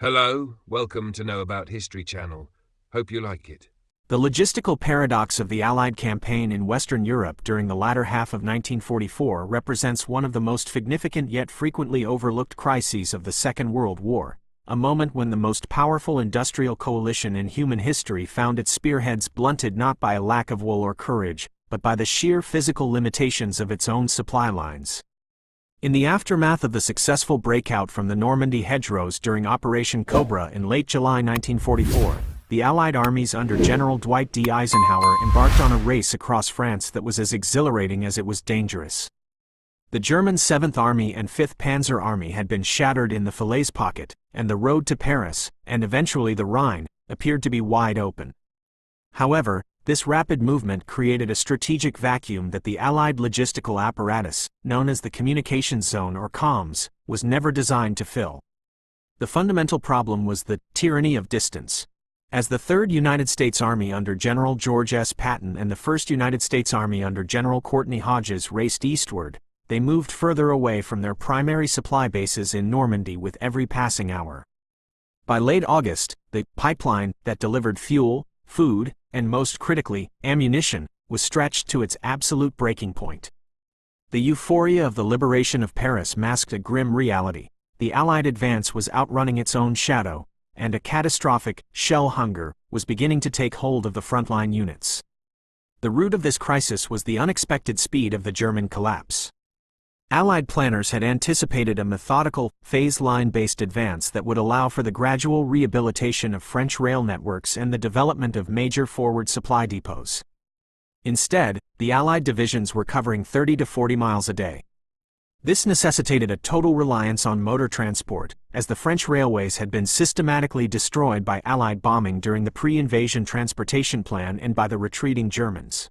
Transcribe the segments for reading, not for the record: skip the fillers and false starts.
Hello, welcome to Know About History channel. Hope you like it. The logistical paradox of the Allied campaign in Western Europe during the latter half of 1944 represents one of the most significant yet frequently overlooked crises of the Second World War, a moment when the most powerful industrial coalition in human history found its spearheads blunted not by a lack of will or courage, but by the sheer physical limitations of its own supply lines. In the aftermath of the successful breakout from the Normandy hedgerows during Operation Cobra in late July 1944, the Allied armies under General Dwight D. Eisenhower embarked on a race across France that was as exhilarating as it was dangerous. The German 7th Army and 5th Panzer Army had been shattered in the Falaise pocket, and the road to Paris, and eventually the Rhine, appeared to be wide open. However, this rapid movement created a strategic vacuum that the Allied logistical apparatus, known as the communications zone or comms, was never designed to fill. The fundamental problem was the tyranny of distance. As the 3rd United States Army under General George S. Patton and the 1st United States Army under General Courtney Hodges raced eastward, they moved further away from their primary supply bases in Normandy with every passing hour. By late August, the pipeline that delivered fuel, food, and most critically, ammunition, was stretched to its absolute breaking point. The euphoria of the liberation of Paris masked a grim reality. The Allied advance was outrunning its own shadow, and a catastrophic shell hunger was beginning to take hold of the frontline units. The root of this crisis was the unexpected speed of the German collapse. Allied planners had anticipated a methodical, phase line-based advance that would allow for the gradual rehabilitation of French rail networks and the development of major forward supply depots. Instead, the Allied divisions were covering 30 to 40 miles a day. This necessitated a total reliance on motor transport, as the French railways had been systematically destroyed by Allied bombing during the pre-invasion transportation plan and by the retreating Germans.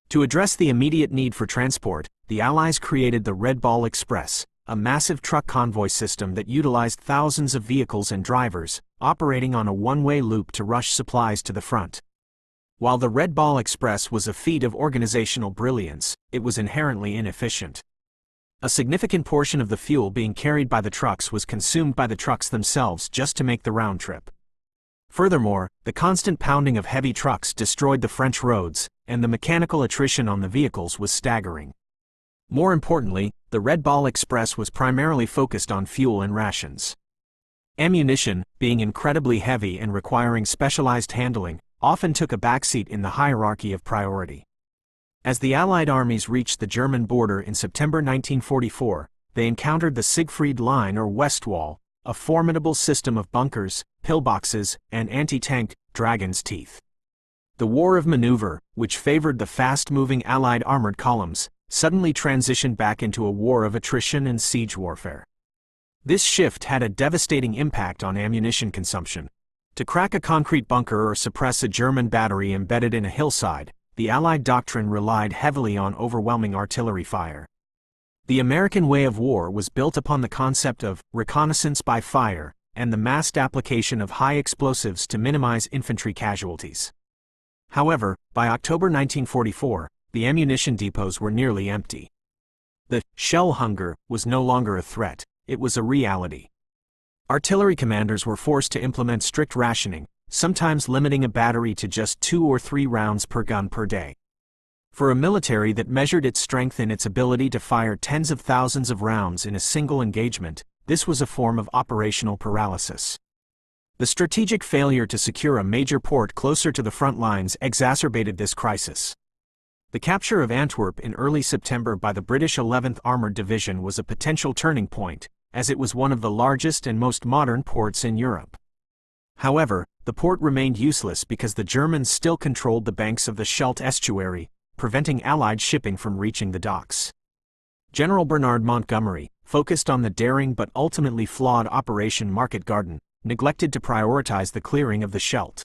To address the immediate need for transport, the Allies created the Red Ball Express, a massive truck convoy system that utilized thousands of vehicles and drivers, operating on a one-way loop to rush supplies to the front. While the Red Ball Express was a feat of organizational brilliance, it was inherently inefficient. A significant portion of the fuel being carried by the trucks was consumed by the trucks themselves just to make the round trip. Furthermore, the constant pounding of heavy trucks destroyed the French roads, and the mechanical attrition on the vehicles was staggering. More importantly, the Red Ball Express was primarily focused on fuel and rations. Ammunition, being incredibly heavy and requiring specialized handling, often took a backseat in the hierarchy of priority. As the Allied armies reached the German border in September 1944, they encountered the Siegfried Line or West Wall, a formidable system of bunkers, pillboxes, and anti-tank Dragon's Teeth. The war of maneuver, which favored the fast-moving Allied armored columns, suddenly transitioned back into a war of attrition and siege warfare. This shift had a devastating impact on ammunition consumption. To crack a concrete bunker or suppress a German battery embedded in a hillside, the Allied doctrine relied heavily on overwhelming artillery fire. The American way of war was built upon the concept of reconnaissance by fire and the massed application of high explosives to minimize infantry casualties. However, by October 1944, the ammunition depots were nearly empty. The shell hunger was no longer a threat, it was a reality. Artillery commanders were forced to implement strict rationing, sometimes limiting a battery to just 2 or 3 rounds per gun per day. For a military that measured its strength in its ability to fire tens of thousands of rounds in a single engagement, this was a form of operational paralysis. The strategic failure to secure a major port closer to the front lines exacerbated this crisis. The capture of Antwerp in early September by the British 11th Armoured Division was a potential turning point, as it was one of the largest and most modern ports in Europe. However, the port remained useless because the Germans still controlled the banks of the Scheldt estuary, preventing Allied shipping from reaching the docks. General Bernard Montgomery, focused on the daring but ultimately flawed Operation Market Garden, neglected to prioritize the clearing of the Scheldt.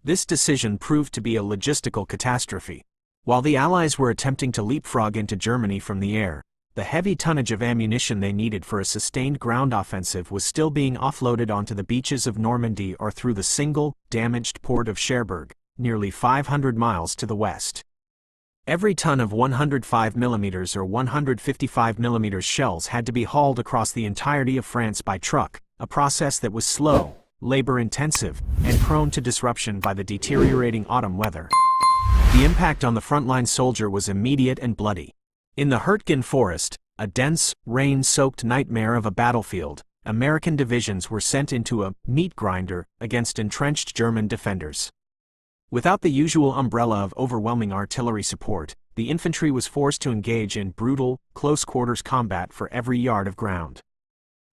This decision proved to be a logistical catastrophe. While the Allies were attempting to leapfrog into Germany from the air, the heavy tonnage of ammunition they needed for a sustained ground offensive was still being offloaded onto the beaches of Normandy or through the single, damaged port of Cherbourg, nearly 500 miles to the west. Every ton of 105mm or 155mm shells had to be hauled across the entirety of France by truck, a process that was slow, labor-intensive, and prone to disruption by the deteriorating autumn weather. The impact on the frontline soldier was immediate and bloody. In the Hurtgen Forest, a dense, rain-soaked nightmare of a battlefield, American divisions were sent into a meat grinder against entrenched German defenders. Without the usual umbrella of overwhelming artillery support, the infantry was forced to engage in brutal, close-quarters combat for every yard of ground.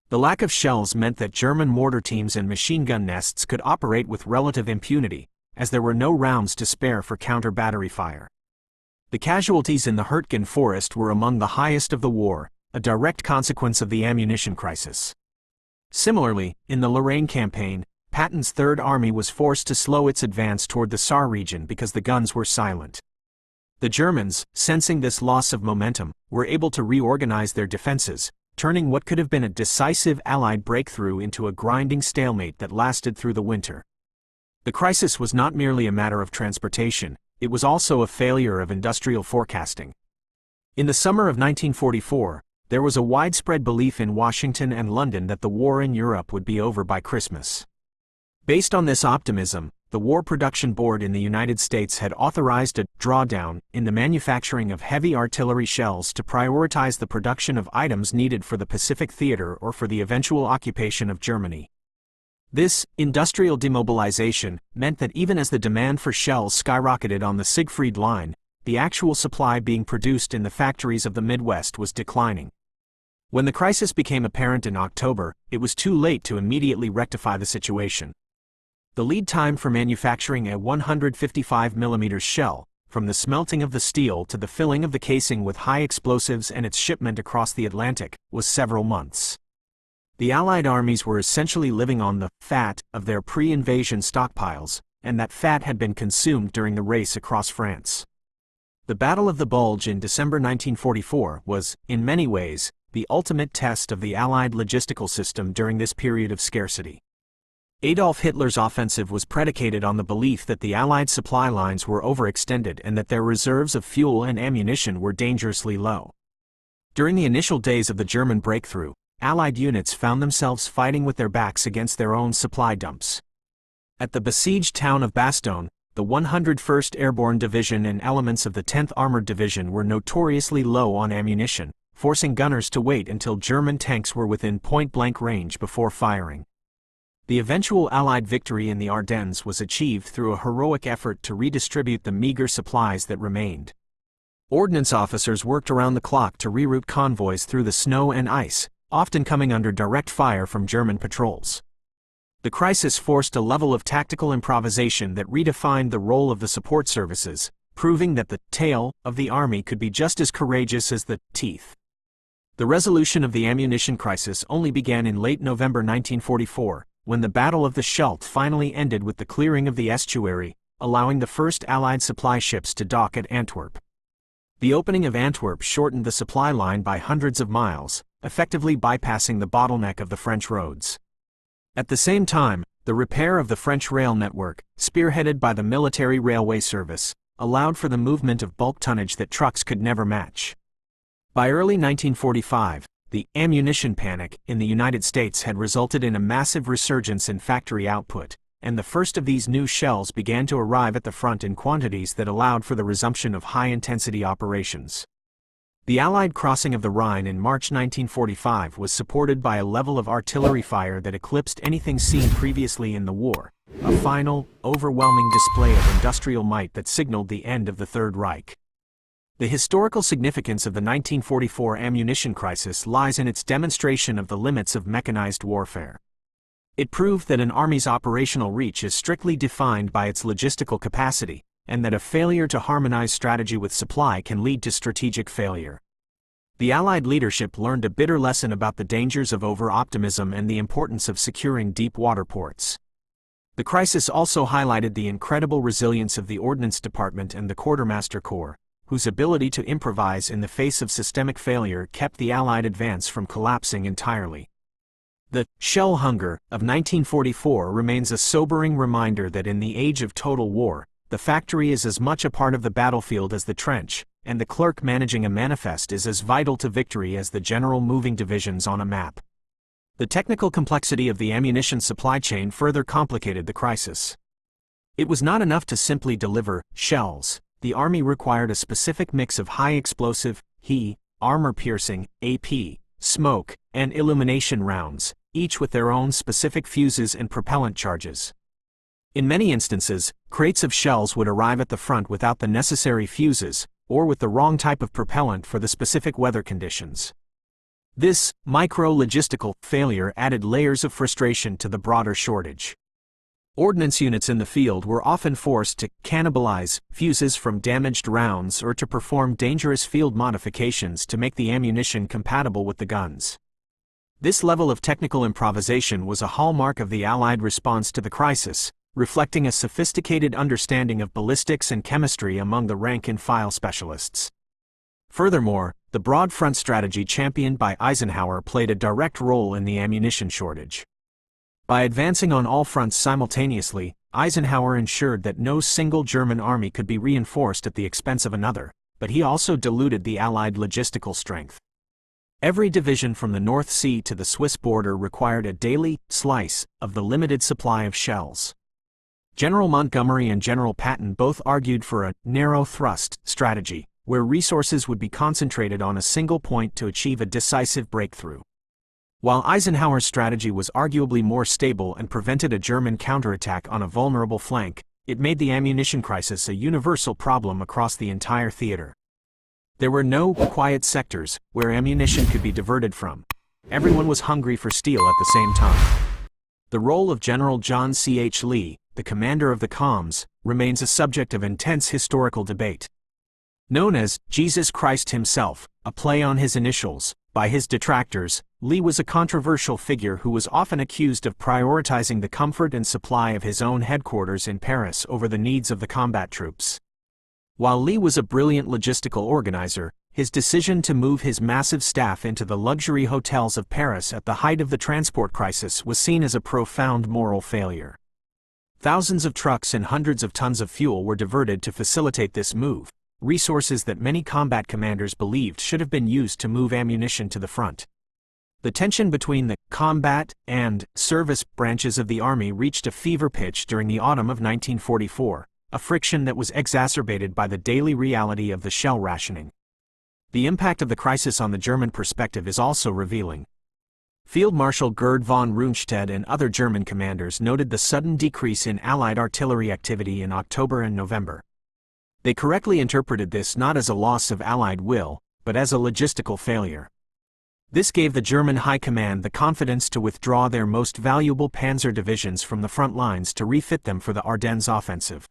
The lack of shells meant that German mortar teams and machine gun nests could operate with relative impunity, as there were no rounds to spare for counter-battery fire. The casualties in the Hurtgen Forest were among the highest of the war, a direct consequence of the ammunition crisis. Similarly, in the Lorraine campaign, Patton's Third Army was forced to slow its advance toward the Saar region because the guns were silent. The Germans, sensing this loss of momentum, were able to reorganize their defenses, turning what could have been a decisive Allied breakthrough into a grinding stalemate that lasted through the winter. The crisis was not merely a matter of transportation, it was also a failure of industrial forecasting. In the summer of 1944, there was a widespread belief in Washington and London that the war in Europe would be over by Christmas. Based on this optimism, the War Production Board in the United States had authorized a drawdown in the manufacturing of heavy artillery shells to prioritize the production of items needed for the Pacific Theater or for the eventual occupation of Germany. This industrial demobilization meant that even as the demand for shells skyrocketed on the Siegfried Line, the actual supply being produced in the factories of the Midwest was declining. When the crisis became apparent in October, it was too late to immediately rectify the situation. The lead time for manufacturing a 155mm shell, from the smelting of the steel to the filling of the casing with high explosives and its shipment across the Atlantic, was several months. The Allied armies were essentially living on the fat of their pre-invasion stockpiles, and that fat had been consumed during the race across France. The Battle of the Bulge in December 1944 was, in many ways, the ultimate test of the Allied logistical system during this period of scarcity. Adolf Hitler's offensive was predicated on the belief that the Allied supply lines were overextended and that their reserves of fuel and ammunition were dangerously low. During the initial days of the German breakthrough, Allied units found themselves fighting with their backs against their own supply dumps. At the besieged town of Bastogne, the 101st Airborne Division and elements of the 10th Armored Division were notoriously low on ammunition, forcing gunners to wait until German tanks were within point-blank range before firing. The eventual Allied victory in the Ardennes was achieved through a heroic effort to redistribute the meager supplies that remained. Ordnance officers worked around the clock to reroute convoys through the snow and ice, often coming under direct fire from German patrols. The crisis forced a level of tactical improvisation that redefined the role of the support services, proving that the tail of the army could be just as courageous as the teeth. The resolution of the ammunition crisis only began in late November 1944, when the Battle of the Scheldt finally ended with the clearing of the estuary, allowing the first Allied supply ships to dock at Antwerp. The opening of Antwerp shortened the supply line by hundreds of miles, effectively bypassing the bottleneck of the French roads. At the same time, the repair of the French rail network, spearheaded by the military railway service, allowed for the movement of bulk tonnage that trucks could never match. By early 1945, the ammunition panic in the United States had resulted in a massive resurgence in factory output, and the first of these new shells began to arrive at the front in quantities that allowed for the resumption of high-intensity operations. The Allied crossing of the Rhine in March 1945 was supported by a level of artillery fire that eclipsed anything seen previously in the war, a final, overwhelming display of industrial might that signaled the end of the Third Reich. The historical significance of the 1944 ammunition crisis lies in its demonstration of the limits of mechanized warfare. It proved that an army's operational reach is strictly defined by its logistical capacity, and that a failure to harmonize strategy with supply can lead to strategic failure. The Allied leadership learned a bitter lesson about the dangers of over-optimism and the importance of securing deep water ports. The crisis also highlighted the incredible resilience of the Ordnance Department and the Quartermaster Corps, whose ability to improvise in the face of systemic failure kept the Allied advance from collapsing entirely. The shell hunger of 1944 remains a sobering reminder that in the age of total war, the factory is as much a part of the battlefield as the trench, and the clerk managing a manifest is as vital to victory as the general moving divisions on a map. The technical complexity of the ammunition supply chain further complicated the crisis. It was not enough to simply deliver shells. The Army required a specific mix of high-explosive, HE, armor-piercing, AP, smoke, and illumination rounds, each with their own specific fuses and propellant charges. In many instances, crates of shells would arrive at the front without the necessary fuses, or with the wrong type of propellant for the specific weather conditions. This micro-logistical failure added layers of frustration to the broader shortage. Ordnance units in the field were often forced to cannibalize fuses from damaged rounds or to perform dangerous field modifications to make the ammunition compatible with the guns. This level of technical improvisation was a hallmark of the Allied response to the crisis, reflecting a sophisticated understanding of ballistics and chemistry among the rank-and-file specialists. Furthermore, the broad front strategy championed by Eisenhower played a direct role in the ammunition shortage. By advancing on all fronts simultaneously, Eisenhower ensured that no single German army could be reinforced at the expense of another, but he also diluted the Allied logistical strength. Every division from the North Sea to the Swiss border required a daily slice of the limited supply of shells. General Montgomery and General Patton both argued for a narrow-thrust strategy, where resources would be concentrated on a single point to achieve a decisive breakthrough. While Eisenhower's strategy was arguably more stable and prevented a German counterattack on a vulnerable flank, it made the ammunition crisis a universal problem across the entire theater. There were no quiet sectors where ammunition could be diverted from. Everyone was hungry for steel at the same time. The role of General John C. H. Lee, the commander of the comms, remains a subject of intense historical debate. Known as Jesus Christ himself, a play on his initials, by his detractors, Lee was a controversial figure who was often accused of prioritizing the comfort and supply of his own headquarters in Paris over the needs of the combat troops. While Lee was a brilliant logistical organizer, his decision to move his massive staff into the luxury hotels of Paris at the height of the transport crisis was seen as a profound moral failure. Thousands of trucks and hundreds of tons of fuel were diverted to facilitate this move, resources that many combat commanders believed should have been used to move ammunition to the front. The tension between the combat and service branches of the Army reached a fever pitch during the autumn of 1944, a friction that was exacerbated by the daily reality of the shell rationing. The impact of the crisis on the German perspective is also revealing. Field Marshal Gerd von Rundstedt and other German commanders noted the sudden decrease in Allied artillery activity in October and November. They correctly interpreted this not as a loss of Allied will, but as a logistical failure. This gave the German High Command the confidence to withdraw their most valuable panzer divisions from the front lines to refit them for the Ardennes offensive.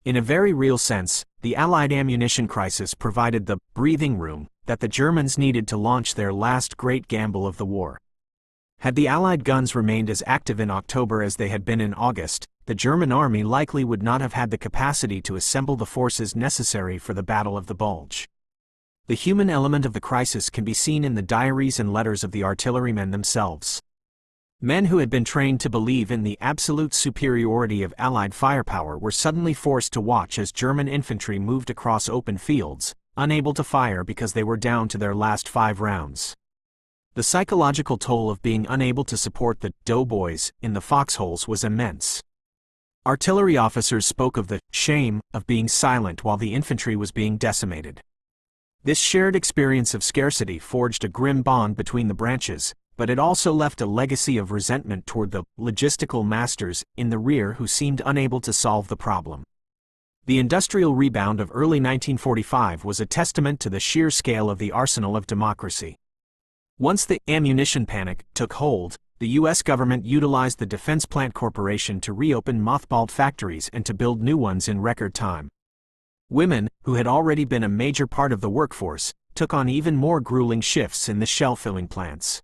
In a very real sense, the Allied ammunition crisis provided the breathing room that the Germans needed to launch their last great gamble of the war. Had the Allied guns remained as active in October as they had been in August, the German army likely would not have had the capacity to assemble the forces necessary for the Battle of the Bulge. The human element of the crisis can be seen in the diaries and letters of the artillerymen themselves. Men who had been trained to believe in the absolute superiority of Allied firepower were suddenly forced to watch as German infantry moved across open fields, unable to fire because they were down to their last 5 rounds. The psychological toll of being unable to support the doughboys in the foxholes was immense. Artillery officers spoke of the shame of being silent while the infantry was being decimated. This shared experience of scarcity forged a grim bond between the branches, but it also left a legacy of resentment toward the logistical masters in the rear who seemed unable to solve the problem. The industrial rebound of early 1945 was a testament to the sheer scale of the arsenal of democracy. Once the ammunition panic took hold, the U.S. government utilized the Defense Plant Corporation to reopen mothballed factories and to build new ones in record time. Women, who had already been a major part of the workforce, took on even more grueling shifts in the shell-filling plants.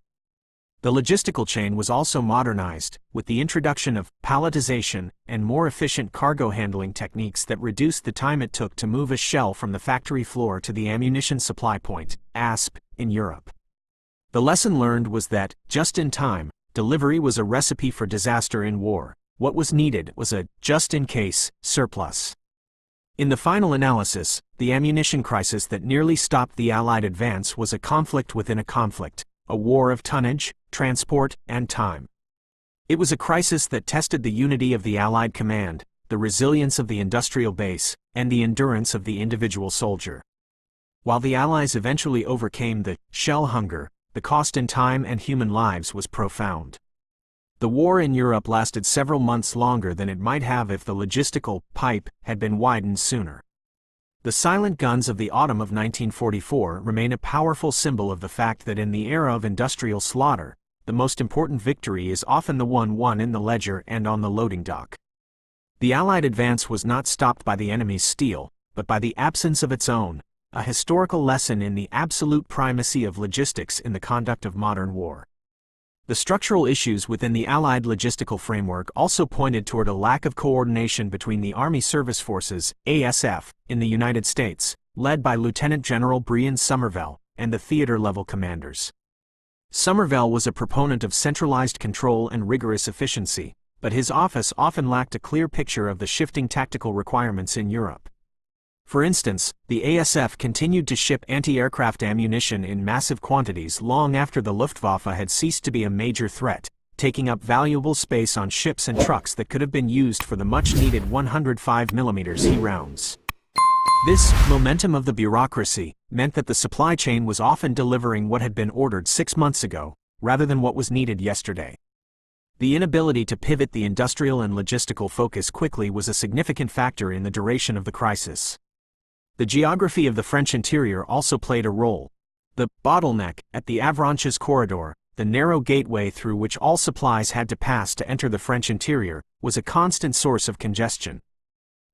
The logistical chain was also modernized, with the introduction of palletization and more efficient cargo handling techniques that reduced the time it took to move a shell from the factory floor to the ammunition supply point, ASP, in Europe. The lesson learned was that, just-in-time, delivery was a recipe for disaster in war. What was needed was a just-in-case surplus. In the final analysis, the ammunition crisis that nearly stopped the Allied advance was a conflict within a conflict, a war of tonnage, transport, and time. It was a crisis that tested the unity of the Allied command, the resilience of the industrial base, and the endurance of the individual soldier. While the Allies eventually overcame the shell hunger, the cost in time and human lives was profound. The war in Europe lasted several months longer than it might have if the logistical pipe had been widened sooner. The silent guns of the autumn of 1944 remain a powerful symbol of the fact that in the era of industrial slaughter, the most important victory is often the one won in the ledger and on the loading dock. The Allied advance was not stopped by the enemy's steel, but by the absence of its own, a historical lesson in the absolute primacy of logistics in the conduct of modern war. The structural issues within the Allied logistical framework also pointed toward a lack of coordination between the Army Service Forces, ASF, in the United States, led by Lieutenant General Brian Somervell, and the theater-level commanders. Somervell was a proponent of centralized control and rigorous efficiency, but his office often lacked a clear picture of the shifting tactical requirements in Europe. For instance, the ASF continued to ship anti-aircraft ammunition in massive quantities long after the Luftwaffe had ceased to be a major threat, taking up valuable space on ships and trucks that could have been used for the much-needed 105mm He rounds. This momentum of the bureaucracy meant that the supply chain was often delivering what had been ordered 6 months ago, rather than what was needed yesterday. The inability to pivot the industrial and logistical focus quickly was a significant factor in the duration of the crisis. The geography of the French interior also played a role. The bottleneck at the Avranches corridor, the narrow gateway through which all supplies had to pass to enter the French interior, was a constant source of congestion.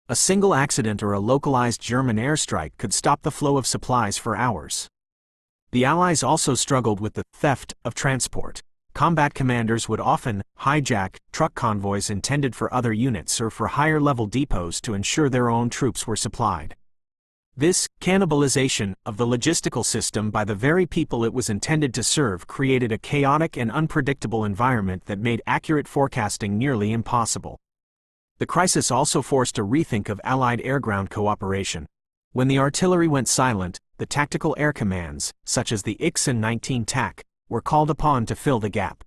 A single accident or a localized German airstrike could stop the flow of supplies for hours. The Allies also struggled with the theft of transport. Combat commanders would often hijack truck convoys intended for other units or for higher-level depots to ensure their own troops were supplied. This cannibalization of the logistical system by the very people it was intended to serve created a chaotic and unpredictable environment that made accurate forecasting nearly impossible. The crisis also forced a rethink of Allied air-ground cooperation. When the artillery went silent, the tactical air commands, such as the IX-19 TAC, were called upon to fill the gap.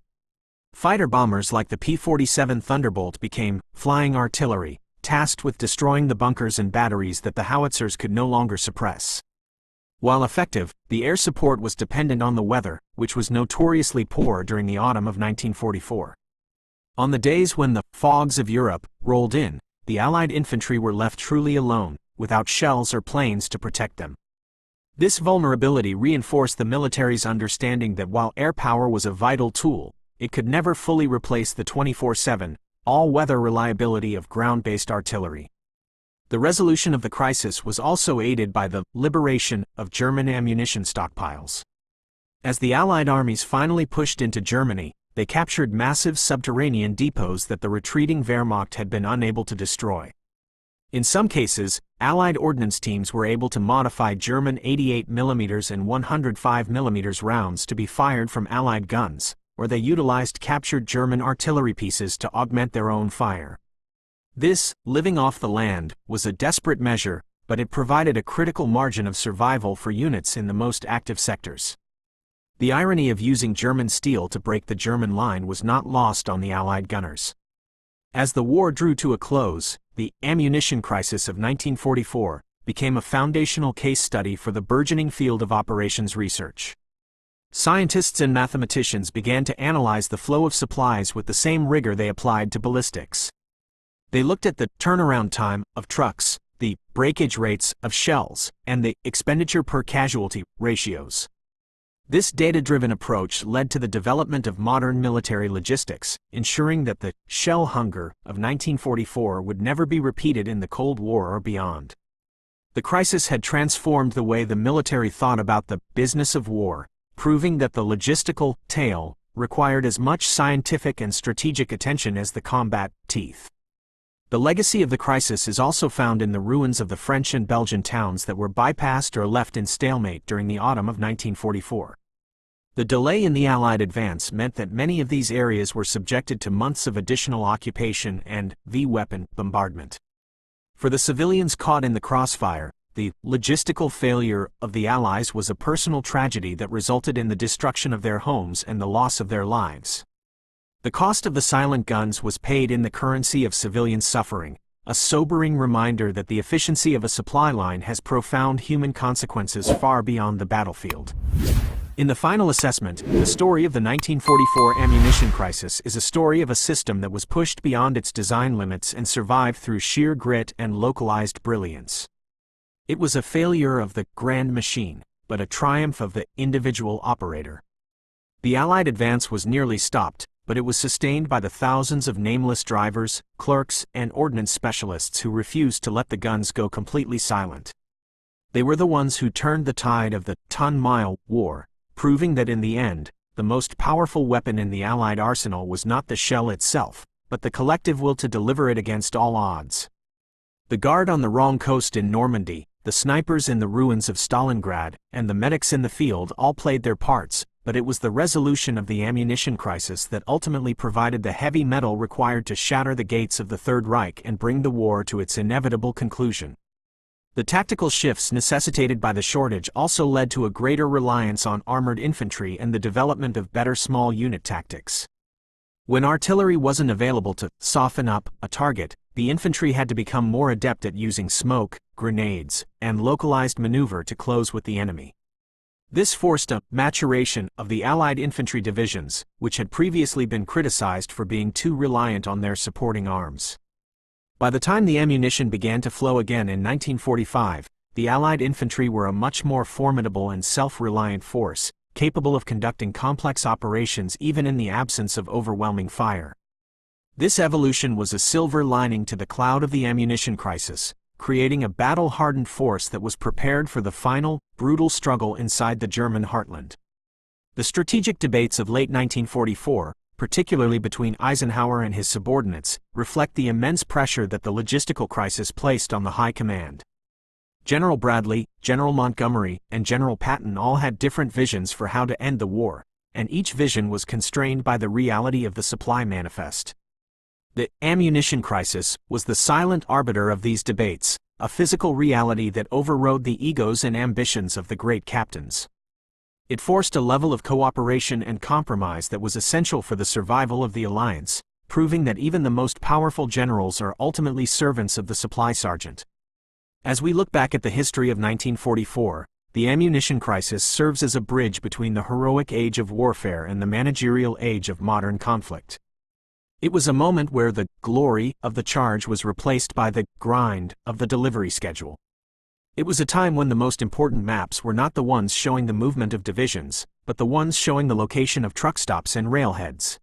Fighter bombers like the P-47 Thunderbolt became flying artillery, tasked with destroying the bunkers and batteries that the howitzers could no longer suppress. While effective, the air support was dependent on the weather, which was notoriously poor during the autumn of 1944. On the days when the fogs of Europe rolled in, the Allied infantry were left truly alone, without shells or planes to protect them. This vulnerability reinforced the military's understanding that while air power was a vital tool, it could never fully replace the 24/7, all-weather reliability of ground-based artillery. The resolution of the crisis was also aided by the liberation of German ammunition stockpiles. As the Allied armies finally pushed into Germany, they captured massive subterranean depots that the retreating Wehrmacht had been unable to destroy. In some cases, Allied ordnance teams were able to modify German 88mm and 105mm rounds to be fired from Allied guns, or they utilized captured German artillery pieces to augment their own fire. This, living off the land, was a desperate measure, but it provided a critical margin of survival for units in the most active sectors. The irony of using German steel to break the German line was not lost on the Allied gunners. As the war drew to a close, the ammunition crisis of 1944 became a foundational case study for the burgeoning field of operations research. Scientists and mathematicians began to analyze the flow of supplies with the same rigor they applied to ballistics. They looked at the turnaround time of trucks, the breakage rates of shells, and the expenditure per casualty ratios. This data-driven approach led to the development of modern military logistics, ensuring that the shell hunger of 1944 would never be repeated in the Cold War or beyond. The crisis had transformed the way the military thought about the business of war, proving that the logistical tail required as much scientific and strategic attention as the combat teeth. The legacy of the crisis is also found in the ruins of the French and Belgian towns that were bypassed or left in stalemate during the autumn of 1944. The delay in the Allied advance meant that many of these areas were subjected to months of additional occupation and V-weapon bombardment. For the civilians caught in the crossfire, The logistical failure of the Allies was a personal tragedy that resulted in the destruction of their homes and the loss of their lives. The cost of the silent guns was paid in the currency of civilian suffering, a sobering reminder that the efficiency of a supply line has profound human consequences far beyond the battlefield. In the final assessment, the story of the 1944 ammunition crisis is a story of a system that was pushed beyond its design limits and survived through sheer grit and localized brilliance. It was a failure of the grand machine, but a triumph of the individual operator. The Allied advance was nearly stopped, but it was sustained by the thousands of nameless drivers, clerks, and ordnance specialists who refused to let the guns go completely silent. They were the ones who turned the tide of the ton-mile war, proving that in the end, the most powerful weapon in the Allied arsenal was not the shell itself, but the collective will to deliver it against all odds. The guard on the wrong coast in Normandy, the snipers in the ruins of Stalingrad, and the medics in the field all played their parts, but it was the resolution of the ammunition crisis that ultimately provided the heavy metal required to shatter the gates of the Third Reich and bring the war to its inevitable conclusion. The tactical shifts necessitated by the shortage also led to a greater reliance on armored infantry and the development of better small unit tactics. When artillery wasn't available to soften up a target, the infantry had to become more adept at using smoke, grenades, and localized maneuver to close with the enemy. This forced a maturation of the Allied infantry divisions, which had previously been criticized for being too reliant on their supporting arms. By the time the ammunition began to flow again in 1945, the Allied infantry were a much more formidable and self-reliant force, capable of conducting complex operations even in the absence of overwhelming fire. This evolution was a silver lining to the cloud of the ammunition crisis, creating a battle-hardened force that was prepared for the final, brutal struggle inside the German heartland. The strategic debates of late 1944, particularly between Eisenhower and his subordinates, reflect the immense pressure that the logistical crisis placed on the high command. General Bradley, General Montgomery, and General Patton all had different visions for how to end the war, and each vision was constrained by the reality of the supply manifest. The ammunition crisis was the silent arbiter of these debates, a physical reality that overrode the egos and ambitions of the great captains. It forced a level of cooperation and compromise that was essential for the survival of the alliance, proving that even the most powerful generals are ultimately servants of the supply sergeant. As we look back at the history of 1944, the ammunition crisis serves as a bridge between the heroic age of warfare and the managerial age of modern conflict. It was a moment where the glory of the charge was replaced by the grind of the delivery schedule. It was a time when the most important maps were not the ones showing the movement of divisions, but the ones showing the location of truck stops and railheads.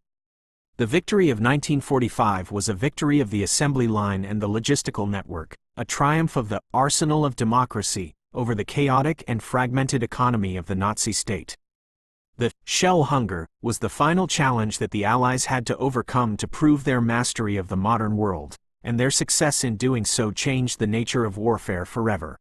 The victory of 1945 was a victory of the assembly line and the logistical network, a triumph of the arsenal of democracy over the chaotic and fragmented economy of the Nazi state. The shell hunger was the final challenge that the Allies had to overcome to prove their mastery of the modern world, and their success in doing so changed the nature of warfare forever.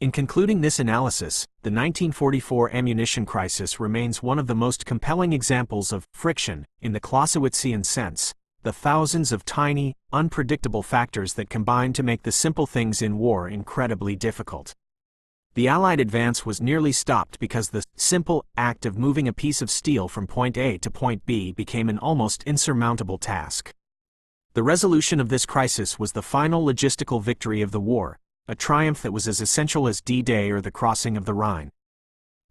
In concluding this analysis, the 1944 ammunition crisis remains one of the most compelling examples of friction, in the Clausewitzian sense, the thousands of tiny, unpredictable factors that combine to make the simple things in war incredibly difficult. The Allied advance was nearly stopped because the simple act of moving a piece of steel from point A to point B became an almost insurmountable task. The resolution of this crisis was the final logistical victory of the war, a triumph that was as essential as D-Day or the crossing of the Rhine.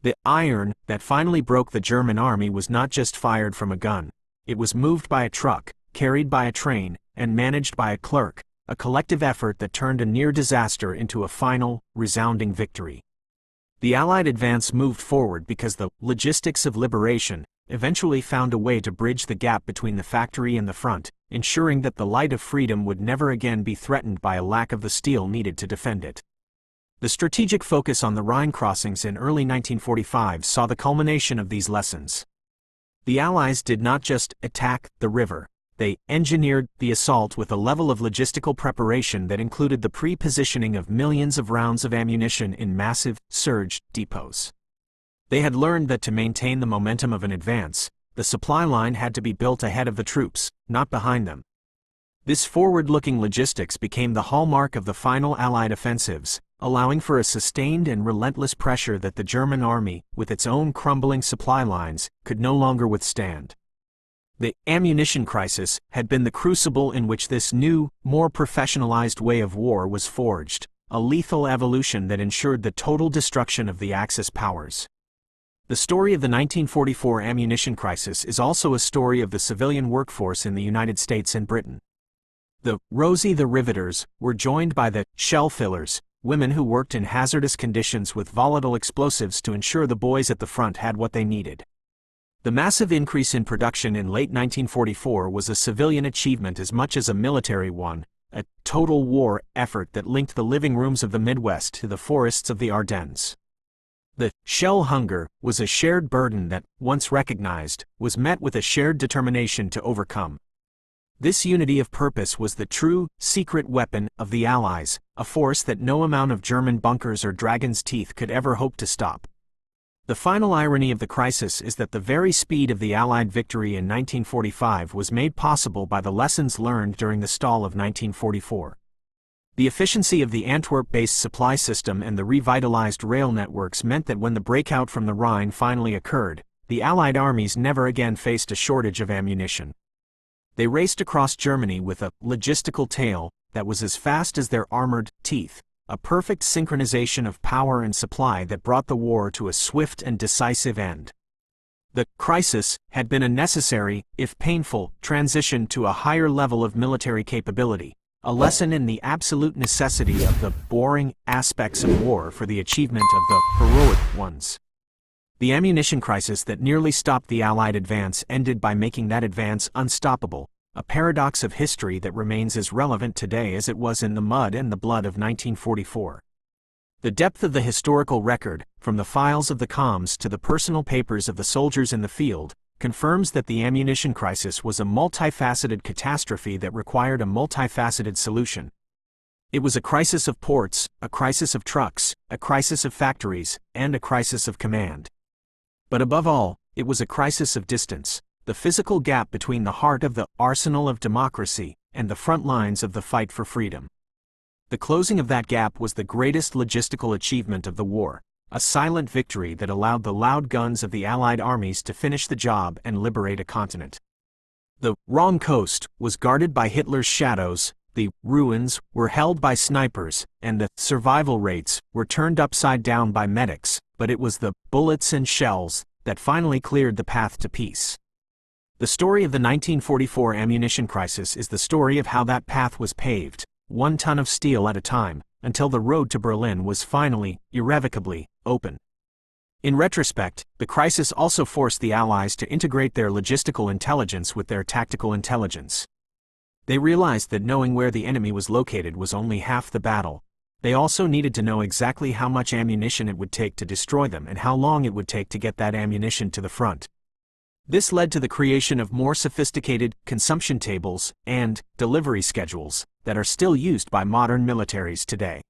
The iron that finally broke the German army was not just fired from a gun, it was moved by a truck, carried by a train, and managed by a clerk, a collective effort that turned a near disaster into a final, resounding victory. The Allied advance moved forward because the logistics of liberation eventually found a way to bridge the gap between the factory and the front, ensuring that the light of freedom would never again be threatened by a lack of the steel needed to defend it. The strategic focus on the Rhine crossings in early 1945 saw the culmination of these lessons. The Allies did not just attack the river, they engineered the assault with a level of logistical preparation that included the pre-positioning of millions of rounds of ammunition in massive, surge depots. They had learned that to maintain the momentum of an advance, the supply line had to be built ahead of the troops, not behind them. This forward-looking logistics became the hallmark of the final Allied offensives, allowing for a sustained and relentless pressure that the German army, with its own crumbling supply lines, could no longer withstand. The ammunition crisis had been the crucible in which this new, more professionalized way of war was forged, a lethal evolution that ensured the total destruction of the Axis powers. The story of the 1944 ammunition crisis is also a story of the civilian workforce in the United States and Britain. The Rosie the Riveters were joined by the shell fillers, women who worked in hazardous conditions with volatile explosives to ensure the boys at the front had what they needed. The massive increase in production in late 1944 was a civilian achievement as much as a military one, a total war effort that linked the living rooms of the Midwest to the forests of the Ardennes. The shell hunger was a shared burden that, once recognized, was met with a shared determination to overcome. This unity of purpose was the true, secret weapon of the Allies, a force that no amount of German bunkers or dragon's teeth could ever hope to stop. The final irony of the crisis is that the very speed of the Allied victory in 1945 was made possible by the lessons learned during the stall of 1944. The efficiency of the Antwerp-based supply system and the revitalized rail networks meant that when the breakout from the Rhine finally occurred, the Allied armies never again faced a shortage of ammunition. They raced across Germany with a logistical tail that was as fast as their armored teeth, a perfect synchronization of power and supply that brought the war to a swift and decisive end. The crisis had been a necessary, if painful, transition to a higher level of military capability, a lesson in the absolute necessity of the boring aspects of war for the achievement of the heroic ones. The ammunition crisis that nearly stopped the Allied advance ended by making that advance unstoppable, a paradox of history that remains as relevant today as it was in the mud and the blood of 1944. The depth of the historical record, from the files of the comms to the personal papers of the soldiers in the field, confirms that the ammunition crisis was a multifaceted catastrophe that required a multifaceted solution. It was a crisis of ports, a crisis of trucks, a crisis of factories, and a crisis of command. But above all, it was a crisis of distance, the physical gap between the heart of the arsenal of democracy and the front lines of the fight for freedom. The closing of that gap was the greatest logistical achievement of the war, a silent victory that allowed the loud guns of the Allied armies to finish the job and liberate a continent. The wrong coast was guarded by Hitler's shadows, the ruins were held by snipers, and the survival rates were turned upside down by medics, but it was the bullets and shells that finally cleared the path to peace. The story of the 1944 ammunition crisis is the story of how that path was paved, 1 ton of steel at a time, until the road to Berlin was finally, irrevocably, open. In retrospect, the crisis also forced the Allies to integrate their logistical intelligence with their tactical intelligence. They realized that knowing where the enemy was located was only half the battle. They also needed to know exactly how much ammunition it would take to destroy them and how long it would take to get that ammunition to the front. This led to the creation of more sophisticated consumption tables and delivery schedules that are still used by modern militaries today.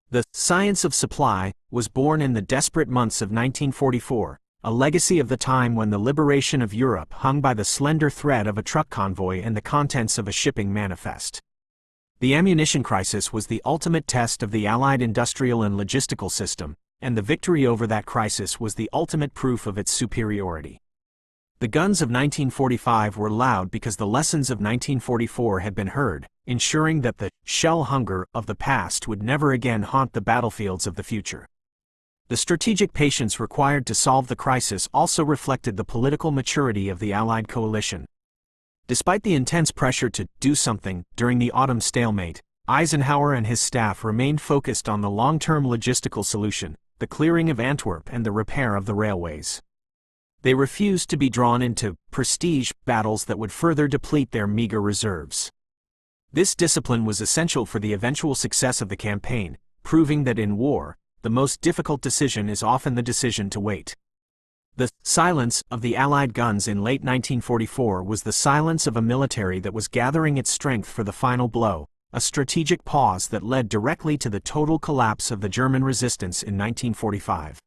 The science of supply was born in the desperate months of 1944, a legacy of the time when the liberation of Europe hung by the slender thread of a truck convoy and the contents of a shipping manifest. The ammunition crisis was the ultimate test of the Allied industrial and logistical system, and the victory over that crisis was the ultimate proof of its superiority. The guns of 1945 were loud because the lessons of 1944 had been heard, ensuring that the shell hunger of the past would never again haunt the battlefields of the future. The strategic patience required to solve the crisis also reflected the political maturity of the Allied coalition. Despite the intense pressure to do something during the autumn stalemate, Eisenhower and his staff remained focused on the long-term logistical solution, the clearing of Antwerp and the repair of the railways. They refused to be drawn into prestige battles that would further deplete their meager reserves. This discipline was essential for the eventual success of the campaign, proving that in war, the most difficult decision is often the decision to wait. The silence of the Allied guns in late 1944 was the silence of a military that was gathering its strength for the final blow, a strategic pause that led directly to the total collapse of the German resistance in 1945.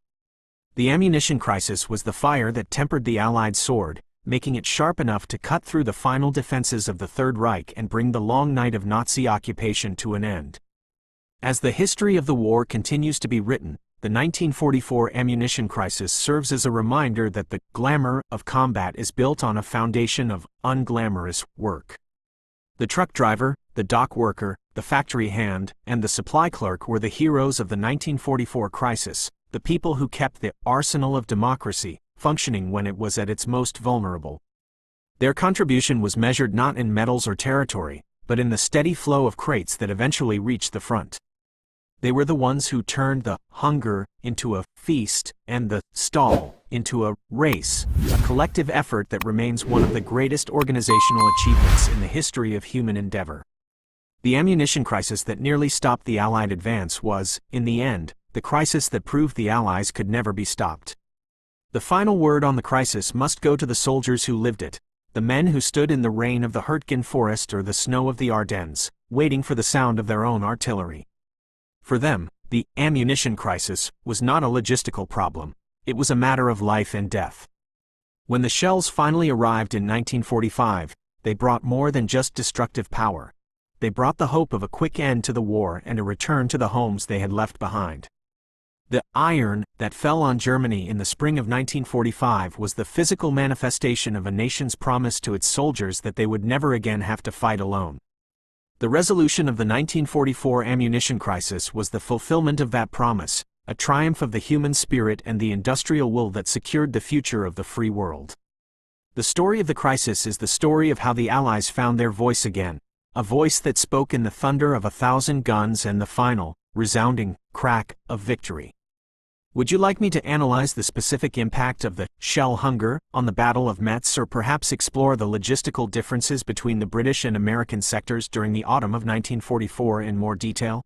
The ammunition crisis was the fire that tempered the Allied sword, making it sharp enough to cut through the final defenses of the Third Reich and bring the long night of Nazi occupation to an end. As the history of the war continues to be written, the 1944 ammunition crisis serves as a reminder that the glamour of combat is built on a foundation of unglamorous work. The truck driver, the dock worker, the factory hand, and the supply clerk were the heroes of the 1944 crisis, the people who kept the arsenal of democracy functioning when it was at its most vulnerable. Their contribution was measured not in medals or territory, but in the steady flow of crates that eventually reached the front. They were the ones who turned the hunger into a feast and the stall into a race, a collective effort that remains one of the greatest organizational achievements in the history of human endeavor. The ammunition crisis that nearly stopped the Allied advance was, in the end, the crisis that proved the Allies could never be stopped. The final word on the crisis must go to the soldiers who lived it, the men who stood in the rain of the Hurtgen forest or the snow of the Ardennes, waiting for the sound of their own artillery. For them, the ammunition crisis was not a logistical problem, it was a matter of life and death. When the shells finally arrived in 1945, they brought more than just destructive power. They brought the hope of a quick end to the war and a return to the homes they had left behind. The iron that fell on Germany in the spring of 1945 was the physical manifestation of a nation's promise to its soldiers that they would never again have to fight alone. The resolution of the 1944 ammunition crisis was the fulfillment of that promise, a triumph of the human spirit and the industrial will that secured the future of the free world. The story of the crisis is the story of how the Allies found their voice again, a voice that spoke in the thunder of 1,000 guns and the final, resounding crack of victory. Would you like me to analyze the specific impact of the shell hunger on the Battle of Metz, or perhaps explore the logistical differences between the British and American sectors during the autumn of 1944 in more detail?